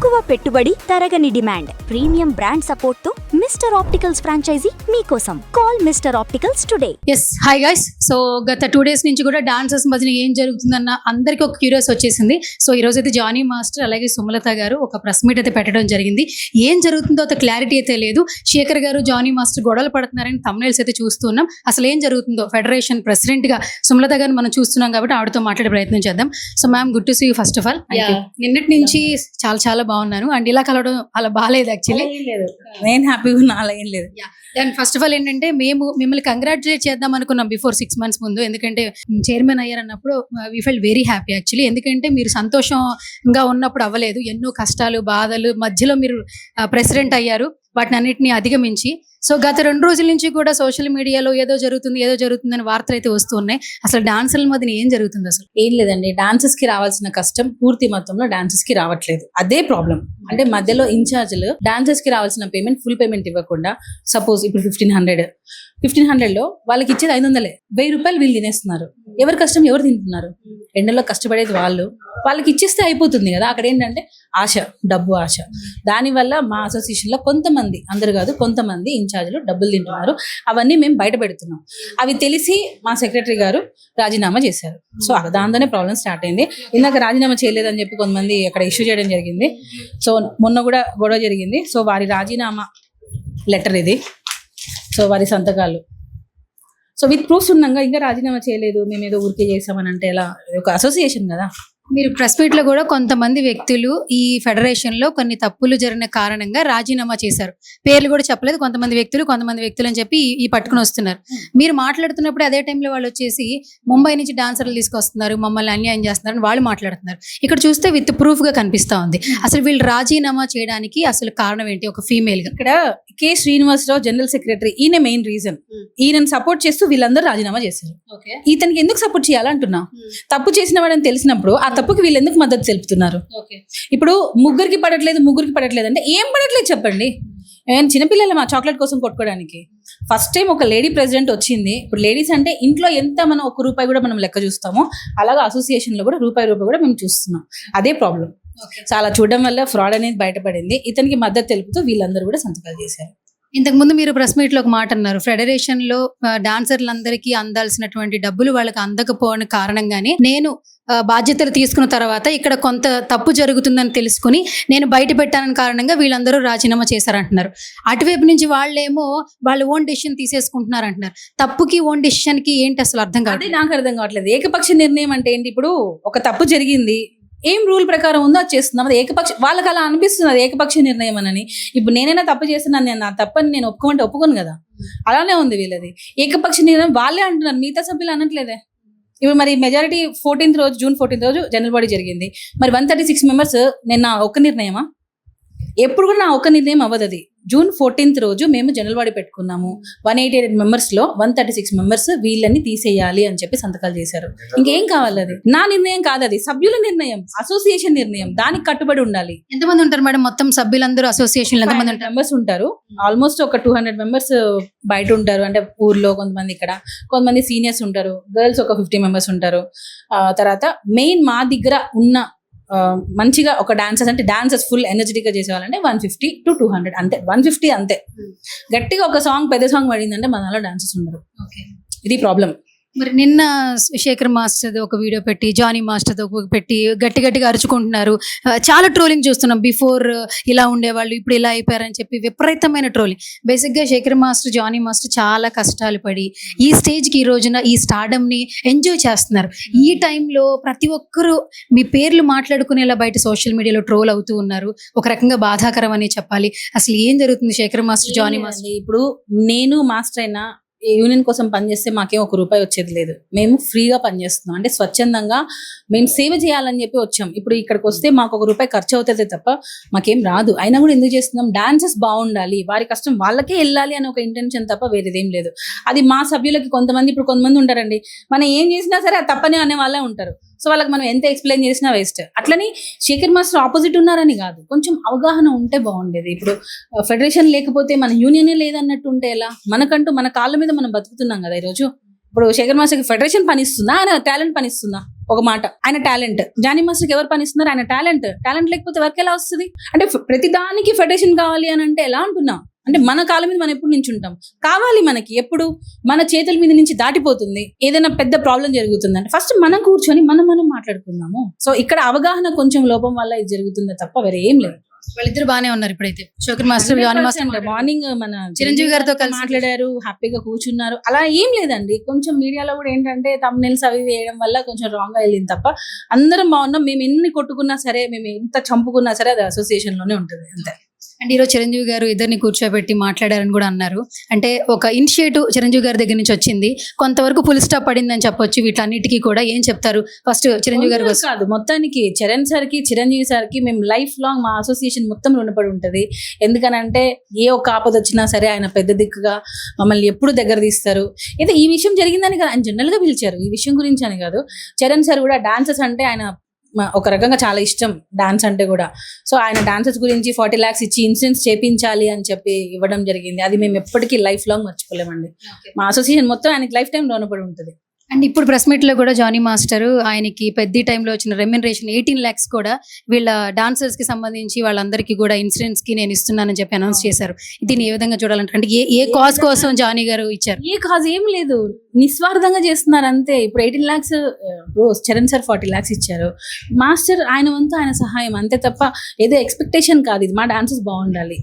తక్కువ పెట్టుబడి, తరగని డిమాండ్, ప్రీమియం బ్రాండ్ సపోర్ట్ తో మిస్టర్ ఆప్టికల్స్ ఫ్రాంచైజీ మీకోసం. Call mister opticals today. Yes, hi guys. So గత 2 days నుంచి కూడా డాన్సర్స్ మధ్యన ఏం జరుగుతుందన్న అందరికీ ఒక క్యూరియస్ వచ్చేసింది. సో ఈ రోజు అయితే జానీ మాస్టర్ అలాగే సుమలత గారు ఒక ప్రెస్ మీట్ అయితే పెట్టడం జరిగింది. ఏం జరుగుతుందో అంత క్లారిటీ అయితే లేదు. శేఖర్ గారు జానీ మాస్టర్ గొడవలు పడుతున్నారని thumbnails అయితే చూస్తున్నాం. అసలు ఏం జరుగుతుందో ఫెడరేషన్ ప్రెసిడెంట్ గా సుమలత గారిని మనం చూస్తున్నాం కాబట్టి ఆవిడతో మాట్లాడే ప్రయత్నం చేద్దాం. So ma'am, good to see you first of all. నిన్నటి నుంచి చాలా చాలా బాగున్నాను అండ్ ఇలా కలవడం అలా బాగాలేదు యాక్చువల్లీ. నేను హ్యాపీగా ఉన్నా, అలా ఏం లేదు. అండ్ ఫస్ట్ ఆఫ్ ఆల్ ఏంటంటే మేము మిమ్మల్ని కంగ్రాచులేట్ చేద్దాం అనుకున్నాం బిఫోర్ 6 months ముందు. ఎందుకంటే చైర్మన్ అయ్యారు అన్నప్పుడు we felt very happy actually. ఎందుకంటే మీరు సంతోషంగా ఉన్నప్పుడు అవ్వలేదు, ఎన్నో కష్టాలు బాధలు మధ్యలో మీరు ప్రెసిడెంట్ అయ్యారు, వాటిని అన్నింటినీ అధిగమించి. సో గత 2 రోజుల నుంచి కూడా సోషల్ మీడియాలో ఏదో జరుగుతుందని వార్తలు అయితే వస్తూ ఉన్నాయి. అసలు డాన్సర్ల మధ్య ఏం జరుగుతుంది? అసలు ఏం లేదండి, డాన్సర్స్ కి రావాల్సిన కష్టం పూర్తి మొత్తంలో డాన్సర్స్ కి రావట్లేదు. అదే ప్రాబ్లం. అంటే మధ్యలో ఇన్ఛార్జ్లు డాన్సర్స్ కి రావాల్సిన పేమెంట్ ఫుల్ పేమెంట్ ఇవ్వకుండా, సపోజ్ ఇప్పుడు 1500 లో వాళ్ళకి ఇచ్చేది 500, 1000 రూపాయలు వీళ్ళు తినేస్తున్నారు. ఎవరి కష్టం ఎవరు తింటున్నారు? ఎండలో కష్టపడేది వాళ్ళకి ఇచ్చేస్తే అయిపోతుంది కదా. అక్కడ ఏంటంటే ఆశ, డబ్బు ఆశ. దానివల్ల మా అసోసియేషన్ లో కొంతమంది, అందరు కాదు కొంతమంది ఇన్ఛార్జ్లు డబ్బులు తింటున్నారు. అవన్నీ మేము బయట పెడుతున్నాం. అవి తెలిసి మా సెక్రటరీ గారు రాజీనామా చేశారు. సో దాంతోనే ప్రాబ్లం స్టార్ట్ అయింది. ఇందాక రాజీనామా చేయలేదని చెప్పి కొంతమంది అక్కడ ఇష్యూ చేయడం జరిగింది. సో మొన్న కూడా గొడవ జరిగింది. సో వారి రాజీనామా లెటర్ ఇది. సో వారి సంతకాలు, సో విత్ ప్రూఫ్స్ ఉన్నాగా ఇంకా రాజీనామా చేయలేదు, మేము ఏదో ఊరికే చేసామని అంటే ఎలా? ఒక అసోసియేషన్ కదా. మీరు ప్రెస్ మీట్ లో కూడా కొంతమంది వ్యక్తులు ఈ ఫెడరేషన్ లో కొన్ని తప్పులు జరిగిన కారణంగా రాజీనామా చేశారు. పేర్లు కూడా చెప్పలేదు. కొంతమంది వ్యక్తులు అని చెప్పి ఈ పట్టుకుని వస్తున్నారు. మీరు మాట్లాడుతున్నప్పుడు అదే టైంలో వాళ్ళు వచ్చేసి ముంబై నుంచి డాన్సర్లు తీసుకొస్తున్నారు, మమ్మల్ని అన్యాయం చేస్తున్నారు అని వాళ్ళు మాట్లాడుతున్నారు. ఇక్కడ చూస్తే విత్ ప్రూఫ్ గా కనిపిస్తా ఉంది. అసలు వీళ్ళు రాజీనామా చేయడానికి అసలు కారణం ఏంటి? ఒక ఫీమేల్ గా ఇక్కడ కె శ్రీనివాసరావు జనరల్ సెక్రటరీ, ఈయన మెయిన్ రీజన్. ఈయనను సపోర్ట్ చేస్తూ వీళ్ళందరూ రాజీనామా చేశారు. ఇతనికి ఎందుకు సపోర్ట్ చేయాలంటున్నా? తప్పు చేసిన వాడని తెలిసినప్పుడు ఆ తప్పుకి వీళ్ళు ఎందుకు మద్దతు తెలుపుతున్నారు? ఇప్పుడు ముగ్గురికి పడట్లేదు అంటే ఏం పడట్లేదు చెప్పండి. చిన్నపిల్లలు మా చాక్లెట్ కోసం కొట్టుకోవడానికి ఫస్ట్ టైం ఒక లేడీ ప్రెసిడెంట్ వచ్చింది. ఇప్పుడు లేడీస్ అంటే ఇంట్లో ఎంత మనం ₹1 కూడా మనం లెక్క చూస్తామో, అలాగా అసోసియేషన్ లో కూడా రూపాయి కూడా మేము చూస్తున్నాం. అదే ప్రాబ్లం. చాలా చూడడం వల్ల ఫ్రాడ్ అనేది బయటపడింది. ఇతనికి మద్దతు తెలుపుతూ వీళ్ళందరూ కూడా సంతకాలు చేశారు. ఇంతకు ముందు మీరు ప్రెస్ మీట్ లో ఒక మాట అన్నారు, ఫెడరేషన్ లో డాన్సర్లందరికీ అందాల్సినటువంటి డబ్బులు వాళ్ళకి అందకపోవడం కారణంగానే నేను బాధ్యతలు తీసుకున్న తర్వాత ఇక్కడ కొంత తప్పు జరుగుతుందని తెలుసుకుని నేను బయట పెట్టానని కారణంగా వీళ్ళందరూ రాజీనామా చేశారంటున్నారు. అటువైపు నుంచి వాళ్ళేమో వాళ్ళ ఓన్ డెసిషన్ తీసేసుకుంటున్నారు అంటున్నారు. తప్పుకి ఓన్ డెసిషన్ కి ఏంటి అసలు అర్థం కాదు? నాకు అర్థం కావట్లేదు. ఏకపక్ష నిర్ణయం అంటే ఏంటి? ఇప్పుడు ఒక తప్పు జరిగింది, ఏం రూల్ ప్రకారం ఉందో అది చేస్తున్నాం. అది వాళ్ళకి అలా అనిపిస్తుంది అది ఏకపక్ష నిర్ణయం అని. ఇప్పుడు నేనైనా తప్పు చేస్తున్నాను, నేను నా తప్పని నేను ఒప్పుకోను కదా. అలానే ఉంది వీళ్ళది. ఏకపక్ష నిర్ణయం వాళ్ళే అంటున్నారు, మిగతా సభ్యులు అనట్లేదే. ఇప్పుడు మరి మెజారిటీ జూన్ 14 రోజు జనరల్ బాడీ జరిగింది. మరి 136 మెంబర్స్ నేను నా ఒక్క నిర్ణయమా? ఎప్పుడు కూడా నా ఒక్క నిర్ణయం అవ్వదు. అది జూన్ 14 రోజు మేము జనరల్ బాడీ పెట్టుకున్నాము. 188 మెంబర్స్ లో 136 మెంబర్స్ వీళ్ళని తీసేయాలి అని చెప్పి సంతకాలు చేశారు. ఇంకేం కావాలి? అది నా నిర్ణయం కాదు, అది సభ్యుల నిర్ణయం, అసోసియేషన్ నిర్ణయం. దానికి కట్టుబడి ఉండాలి. ఎంతమంది ఉంటారు మేడం మొత్తం సభ్యులందరూ అసోసియేషన్? ఎంతమంది మెంబర్స్ ఉంటారు? ఆల్మోస్ట్ ఒక 200 మెంబర్స్ బయట ఉంటారు. అంటే ఊర్లో కొంతమంది, ఇక్కడ కొంతమంది సీనియర్స్ ఉంటారు. గర్ల్స్ ఒక 50 మెంబర్స్ ఉంటారు. తర్వాత మెయిన్ మా దగ్గర ఉన్న మంచిగా ఒక డాన్సర్స్ ఫుల్ ఎనర్జెటిక్ గా చేసేవాళ్ళంటే 150 to 200 అంతే. 150 అంతే. గట్టిగా ఒక సాంగ్, పెద్ద సాంగ్ పడిందంటే మనలో డాన్సర్స్ ఉండరు. ఇది ప్రాబ్లం. మరి నిన్న శేఖర్ మాస్టర్ ఒక వీడియో పెట్టి, జానీ మాస్టర్ పెట్టి గట్టిగా అరుచుకుంటున్నారు. చాలా ట్రోలింగ్ చూస్తున్నాం. బిఫోర్ ఇలా ఉండేవాళ్ళు, ఇప్పుడు ఇలా అయిపోయారని చెప్పి విపరీతమైన ట్రోలింగ్. బేసిక్గా శేఖర్ మాస్టర్, జానీ మాస్టర్ చాలా కష్టాలు పడి ఈ స్టేజ్కి, ఈ రోజున ఈ స్టార్డమ్ని ఎంజాయ్ చేస్తున్నారు. ఈ టైంలో ప్రతి ఒక్కరూ మీ పేర్లు మాట్లాడుకునేలా బయట సోషల్ మీడియాలో ట్రోల్ అవుతూ ఉన్నారు. ఒక రకంగా బాధాకరం అని చెప్పాలి. అసలు ఏం జరుగుతుంది శేఖర్ మాస్టర్, జానీ మాస్టర్? ఇప్పుడు నేను మాస్టర్ అయినా యూనియన్ కోసం పనిచేస్తే మాకేం ₹1 వచ్చేది లేదు. మేము ఫ్రీగా పనిచేస్తున్నాం. అంటే స్వచ్ఛందంగా మేము సేవ చేయాలని చెప్పి వచ్చాం. ఇప్పుడు ఇక్కడికి వస్తే మాకు ₹1 ఖర్చు అవుతుంది తప్ప మాకేం రాదు. అయినా కూడా ఎందుకు చేస్తున్నాం? డాన్సెస్ బాగుండాలి, వారి కష్టం వాళ్ళకే వెళ్ళాలి అని ఒక ఇంటెన్షన్ తప్ప వేరేదేం లేదు. అది మా సభ్యులకి కొంతమంది ఉంటారండి, మనం ఏం చేసినా సరే అది తప్పనే అనే వాళ్ళే ఉంటారు. సో వాళ్ళకి మనం ఎంత ఎక్స్ప్లెయిన్ చేసినా వేస్ట్. అట్లని శేఖర్ మాస్టర్ ఆపోజిట్ ఉన్నారని కాదు, కొంచెం అవగాహన ఉంటే బాగుండేది. ఇప్పుడు ఫెడరేషన్ లేకపోతే మన యూనియనే లేదన్నట్టు ఉంటే ఎలా? మనకంటూ మన కాళ్ళ మీద మనం బతుకుతున్నాం కదా ఈరోజు. ఇప్పుడు శేఖర్ మాస్టర్కి ఫెడరేషన్ పని ఇస్తుందా, ఆయన టాలెంట్ పని ఇస్తుందా? ఒక మాట, ఆయన టాలెంట్. జానీ మాస్టర్కి ఎవరు పని ఇస్తున్నారు? ఆయన టాలెంట్ లేకపోతే వర్క్ ఎలా వస్తుంది? అంటే ప్రతి దానికి ఫెడరేషన్ కావాలి అని అంటే ఎలా అంటున్నా? అంటే మన కాళ్ళ మీద మనం ఎప్పుడు నించుంటాం? కావాలి మనకి, ఎప్పుడు మన చేతుల మీద నుంచి దాటిపోతుంది ఏదైనా పెద్ద ప్రాబ్లం జరుగుతుంది అంటే ఫస్ట్ మనం కూర్చొని మనం మాట్లాడుకుందాము. సో ఇక్కడ అవగాహన కొంచెం లోపం వల్ల ఇది జరుగుతుంది తప్ప వేరే ఏం లేదు. వాళ్ళిద్దరు బానే ఉన్నారు ఇప్పుడైతే. Shekhar master, Jani master morning మన చిరంజీవి గారితో కలిసి మాట్లాడారు, హ్యాపీగా కూర్చున్నారు. అలా ఏం లేదండి. కొంచెం మీడియాలో కూడా ఏంటంటే thumbnails అవి వేయడం వల్ల కొంచెం రాంగ్ గా వెళ్ళింది తప్ప అందరం బాగున్నాం. మేము ఎన్ని కొట్టుకున్నా సరే, మేము ఎంత చంపుకున్నా సరే అది అసోసియేషన్ లోనే ఉంటుంది అంతే. అండ్ ఈరోజు చిరంజీవి గారు ఇద్దరిని కూర్చోబెట్టి మాట్లాడారని కూడా అన్నారు. అంటే ఒక ఇనిషియేటివ్ చిరంజీవి గారి దగ్గర నుంచి వచ్చింది, కొంతవరకు ఫుల్ స్టాప్ పడిందని చెప్పొచ్చు. వీటన్నిటికీ కూడా ఏం చెప్తారు? ఫస్ట్ చిరంజీవి గారు కాదు, మొత్తానికి చరణ్ సార్ కి, చిరంజీవి సార్ కి మేము లైఫ్ లాంగ్ మా అసోసియేషన్ మొత్తం రుణపడి ఉంటది. ఎందుకనంటే ఏ ఒక్క ఆపద వచ్చినా సరే ఆయన పెద్ద దిక్కుగా మమ్మల్ని ఎప్పుడు దగ్గర తీస్తారు. అయితే ఈ విషయం జరిగిందని కాదు, ఆయన జనరల్ గా పిలిచారు, ఈ విషయం గురించి అని కాదు. చరణ్ సార్ కూడా డాన్సెస్ అంటే ఆయన ఒక రకంగా చాలా ఇష్టం, డాన్స్ అంటే కూడా. సో ఆయన డాన్సెస్ గురించి 40 lakhs ఇచ్చి ఇన్సూరెన్స్ చేపించాలి అని చెప్పి ఇవ్వడం జరిగింది. అది మేము ఎప్పటికీ లైఫ్ లాంగ్ మర్చిపోలేమండి. మా అసోసియేషన్ మొత్తం ఆయనకి లైఫ్ టైం లోనపడి ఉంటుంది. అండ్ ఇప్పుడు ప్రెస్ మీట్ లో కూడా జానీ మాస్టర్ ఆయనకి పెద్ద టైంలో వచ్చిన రెమ్యునరేషన్ 18 lakhs కూడా వీళ్ళ డాన్సర్స్ కి సంబంధించి వాళ్ళందరికీ కూడా ఇన్సూరెన్స్ కి నేను ఇస్తున్నానని చెప్పి అనౌన్స్ చేశారు. దీన్ని ఏ విధంగా చూడాలంటే, అంటే ఏ కాజ్ కోసం జానీ గారు ఇచ్చారు? ఏ కాజ్ ఏం లేదు, నిస్వార్థంగా చేస్తున్నారు అంతే. ఇప్పుడు 18 lakhs చరణ్ సార్ 40 lakhs ఇచ్చారు. మాస్టర్ ఆయన వంతు ఆయన సహాయం అంతే తప్ప ఏదో ఎక్స్పెక్టేషన్ కాదు. ఇది మా డాన్సెస్ బాగుండాలి,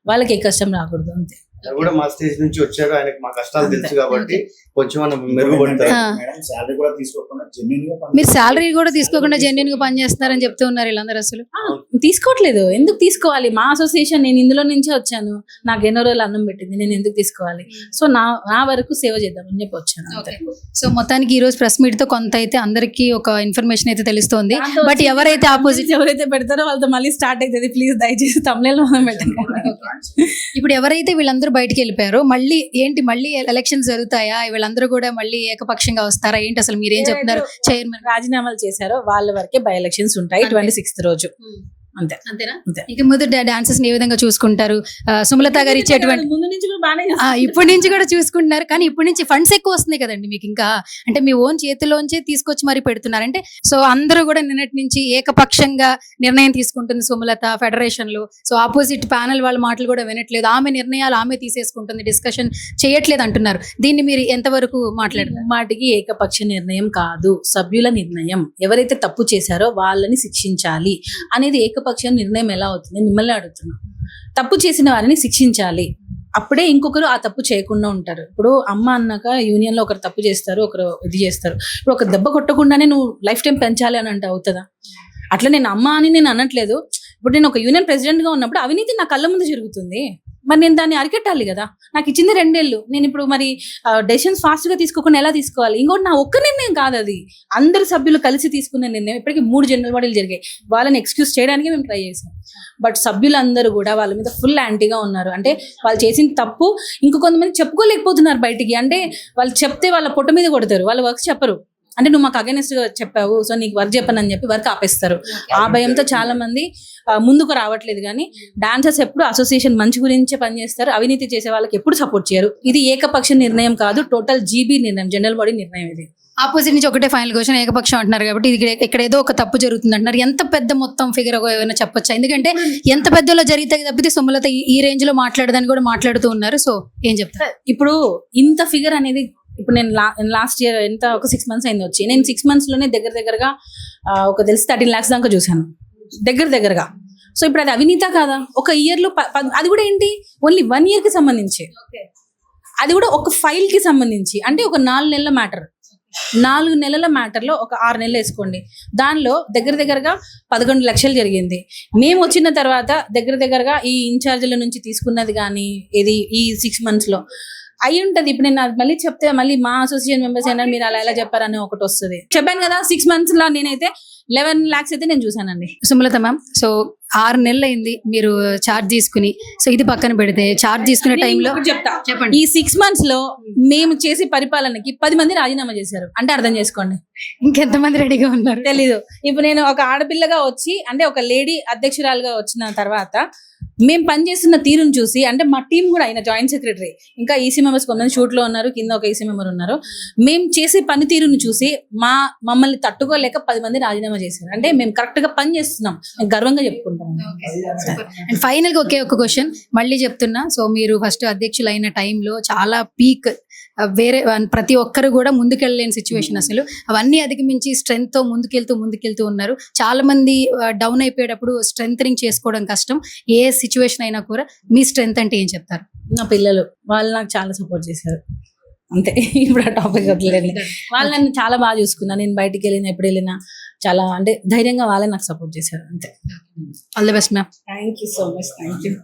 వాళ్ళకి ఏ కష్టం రాకూడదు అంతే. కూడా మా స్టేజ్ నుంచి వచ్చారు, ఆయనకి మా కష్టాలు తెలుసు కాబట్టి కొంచెం మనం మెరుగుపడతారు. మీరు శాలరీ కూడా తీసుకోకుండా జెన్యున్ గా పనిచేస్తున్నారని చెప్తూ ఉన్నారు వీళ్ళందరూ. అసలు తీసుకోవట్లేదు, ఎందుకు తీసుకోవాలి? మా అసోసియేషన్, నేను ఇందులో నుంచే వచ్చాను, నాకు ఎన్నో రోజులు అన్నం పెట్టింది, నేను ఎందుకు తీసుకోవాలి? సో నా వరకు సేవ చేద్దామని చెప్పి వచ్చాను. సో మొత్తానికి ఈ రోజు ప్రెస్ మీట్ తో కొంత అయితే అందరికి ఒక ఇన్ఫర్మేషన్ అయితే తెలుస్తోంది. బట్ ఎవరైతే ఆపోజిట్ ఎవరైతే పెడతారో వాళ్ళతో మళ్ళీ స్టార్ట్ అవుతుంది. ప్లీజ్ దయచేసి తమిళలో మనం పెట్టండి. ఇప్పుడు ఎవరైతే వీళ్ళందరూ బయటికి వెళ్ళిపోయారో మళ్ళీ ఏంటి, మళ్ళీ ఎలక్షన్స్ జరుగుతాయా? వీళ్ళందరూ కూడా మళ్ళీ ఏకపక్షంగా వస్తారా ఏంటి? అసలు మీరేం చెప్తున్నారు? చైర్మన్ రాజీనామాలు చేశారో వాళ్ళ వరకే బై ఎలక్షన్స్ ఉంటాయి 26th రోజు. అంతేనా? ఇక ముందు డాన్సెస్ ఏ విధంగా చూసుకుంటారు? సుమలత గారు ఇచ్చేటువంటి ముందు నుంచి కూడా బాగానే ఇప్పటి నుంచి కూడా చూసుకుంటున్నారు, కానీ ఇప్పటి నుంచి ఫండ్స్ ఎక్కువ వస్తున్నాయి కదండి మీకు. ఇంకా అంటే మీ ఓన్ చేతిలోంచే తీసుకొచ్చి మరి పెడుతున్నారంటే, సో అందరూ కూడా నిన్నటి నుంచి ఏకపక్షంగా నిర్ణయం తీసుకుంటుంది సుమలత ఫెడరేషన్ లో. సో ఆపోజిట్ ప్యానల్ వాళ్ళ మాటలు కూడా వినట్లేదు, ఆమె నిర్ణయాలు ఆమె తీసేసుకుంటుంది, డిస్కషన్ చేయట్లేదు అంటున్నారు. దీన్ని మీరు ఎంతవరకు మాట్లాడారు? మాటికి ఏకపక్ష నిర్ణయం కాదు, సభ్యుల నిర్ణయం. ఎవరైతే తప్పు చేశారో వాళ్ళని శిక్షించాలి అనేది ఏకపక్ష నిర్ణయం ఎలా అవుతుంది? మిమ్మల్ని అడుగుతున్నా. తప్పు చేసిన వారిని శిక్షించాలి, అప్పుడే ఇంకొకరు ఆ తప్పు చేయకుండా ఉంటారు. ఇప్పుడు అమ్మ అన్నాక యూనియన్ లో ఒకరు తప్పు చేస్తారు, ఒకరు ఇది చేస్తారు. ఇప్పుడు ఒక దెబ్బ కొట్టకుండానే నువ్వు లైఫ్ టైం పెంచాలి అని అంటే అవుతుందా? అట్లా నేను అమ్మ అని నేను అనట్లేదు. ఇప్పుడు నేను ఒక యూనియన్ ప్రెసిడెంట్ గా ఉన్నప్పుడు అవినీతి నా కళ్ళ ముందు జరుగుతుంది, మరి నేను దాన్ని అరికట్టాలి కదా. నాకు ఇచ్చింది 2 ఏళ్ళు, నేను ఇప్పుడు మరి డెసిషన్స్ ఫాస్ట్ గా తీసుకోకుండా ఎలా తీసుకోవాలి? ఇంకోటి నా ఒక్క నిర్ణయం కాదు, అది అందరు సభ్యులు కలిసి తీసుకున్న నిర్ణయం. ఇప్పటికీ 3 జనరల్ బాడీలు జరిగాయి, వాళ్ళని ఎక్స్క్యూజ్ చేయడానికి మేము ట్రై చేసాం. బట్ సభ్యులందరూ కూడా వాళ్ళ మీద ఫుల్ యాంటీగా ఉన్నారు. అంటే వాళ్ళు చేసిన తప్పు ఇంకో కొంతమంది చెప్పుకోలేకపోతున్నారు బయటికి. అంటే వాళ్ళు చెప్తే వాళ్ళ పొట్ట మీద కొడతారు, వాళ్ళ వర్క్ చెప్పరు. అంటే నువ్వు మాకు అగైనెస్ట్ గా చెప్పావు, సో నీకు వర్క్ చెప్పనని చెప్పి వర్క్ ఆపేస్తారు. ఆ భయంతో చాలా మంది ముందుకు రావట్లేదు. కానీ డాన్సర్స్ ఎప్పుడు అసోసియేషన్ మంచి గురించే పనిచేస్తారు, అవినీతి చేసే వాళ్ళకి ఎప్పుడు సపోర్ట్ చేయరు. ఇది ఏకపక్ష నిర్ణయం కాదు, టోటల్ జీబీ నిర్ణయం, జనరల్ బాడీ నిర్ణయం. ఇది ఆపోజిట్ నుంచి ఒకటే ఫైనల్ క్వశ్చన్, ఏకపక్షం అంటున్నారు కాబట్టి ఇక్కడ ఏదో ఒక తప్పు జరుగుతుంది అంటున్నారు. ఎంత పెద్ద మొత్తం ఫిగర్ ఏమైనా చెప్పొచ్చా? ఎందుకంటే ఎంత పెద్దలో జరిగితే తప్పితే సుమలత ఈ రేంజ్ లో మాట్లాడదని కూడా మాట్లాడుతూ ఉన్నారు. సో ఏం చెప్తారు? ఇప్పుడు ఇంత ఫిగర్ అనేది, ఇప్పుడు నేను లాస్ట్ ఇయర్ ఎంత ఒక 6 months అయింది వచ్చి, నేను 6 months లోనే దగ్గరగా ఒక తెలిసి 13 lakhs దాకా చూసాను దగ్గరగా. సో ఇప్పుడు అది అవినీత కాదా? ఒక ఇయర్ లో అది కూడా ఏంటి, ఓన్లీ 1 year కి సంబంధించి, అది కూడా ఒక ఫైల్ కి సంబంధించి. అంటే ఒక 4 నెలల మ్యాటర్, 4 నెలల మ్యాటర్ లో ఒక 6 నెలలు వేసుకోండి, దానిలో దగ్గరగా 11 లక్షలు జరిగింది. మేము వచ్చిన తర్వాత దగ్గరగా ఈ ఇన్ఛార్జీల నుంచి తీసుకున్నది కానీ ఇది ఈ 6 months లో అయి ఉంటది. ఇప్పుడు నేను మళ్ళీ చెప్తే మళ్ళీ మా అసోసియేషన్ మెంబర్స్ అయినా మీరు అలా ఎలా చెప్పారని ఒకటి వస్తుంది. చెప్పాను కదా, 6 months లో నేనైతే 11 lakhs అయితే నేను చూసానండి. సుమలత మ్యామ్, సో 6 నెలలు అయింది మీరు ఛార్జ్ తీసుకుని. సో ఇది పక్కన పెడితే ఛార్జ్ తీసుకునే టైంలో చెప్తా, చెప్పండి. ఈ 6 months లో మేము చేసే పరిపాలనకి 10 మంది రాజీనామా చేశారు. అంటే అర్థం చేసుకోండి ఇంకెంతమంది రెడీగా ఉన్నారు తెలీదు. ఇప్పుడు నేను ఒక ఆడపిల్లగా వచ్చి, అంటే ఒక లేడీ అధ్యక్షురాలుగా వచ్చిన తర్వాత మేము పనిచేస్తున్న తీరుని చూసి, అంటే మా టీం కూడా ఆయన జాయింట్ సెక్రటరీ, ఇంకా ఈసీ మెంబర్స్ కొంతమంది షూట్ లో ఉన్నారు, కింద ఒక ఈసీ మెంబర్ ఉన్నారు. మేము చేసే పనితీరుని చూసి మమ్మల్ని తట్టుకోలేక 10 మంది రాజీనామా చేశారు. అంటే మేము కరెక్ట్ గా పని చేస్తున్నాం, మేము గర్వంగా చెప్పుకుంటాం. అండ్ ఫైనల్ గా ఒకే ఒక క్వశ్చన్ మళ్ళీ చెప్తున్నా. సో మీరు ఫస్ట్ అధ్యక్షులు అయిన టైంలో చాలా పీక్, వేరే ప్రతి ఒక్కరు కూడా ముందుకెళ్ళలేని సిచ్యువేషన్, అసలు అవన్నీ అధిగమించి స్ట్రెంగ్త్ తో ముందుకెళ్తూ ఉన్నారు. చాలా మంది డౌన్ అయిపోయేటప్పుడు స్ట్రెంగ్ చేసుకోవడం కష్టం. ఏ సిచ్యువేషన్ అయినా కూడా మీ స్ట్రెంగ్త్ అంటే ఏం చెప్తారు? నా పిల్లలు, వాళ్ళు నాకు చాలా సపోర్ట్ చేశారు. అంతే, ఇప్పుడు ఆ టాపిక్ వదిలేదు. వాళ్ళు నన్ను చాలా బాగా చూసుకున్నారు. నేను బయటికి వెళ్ళినా, ఎప్పుడు వెళ్ళినా చాలా అంటే ధైర్యంగా వాళ్ళే నాకు సపోర్ట్ చేశారు. అంతే. All the best ma'am. Thank you so much. Thank you.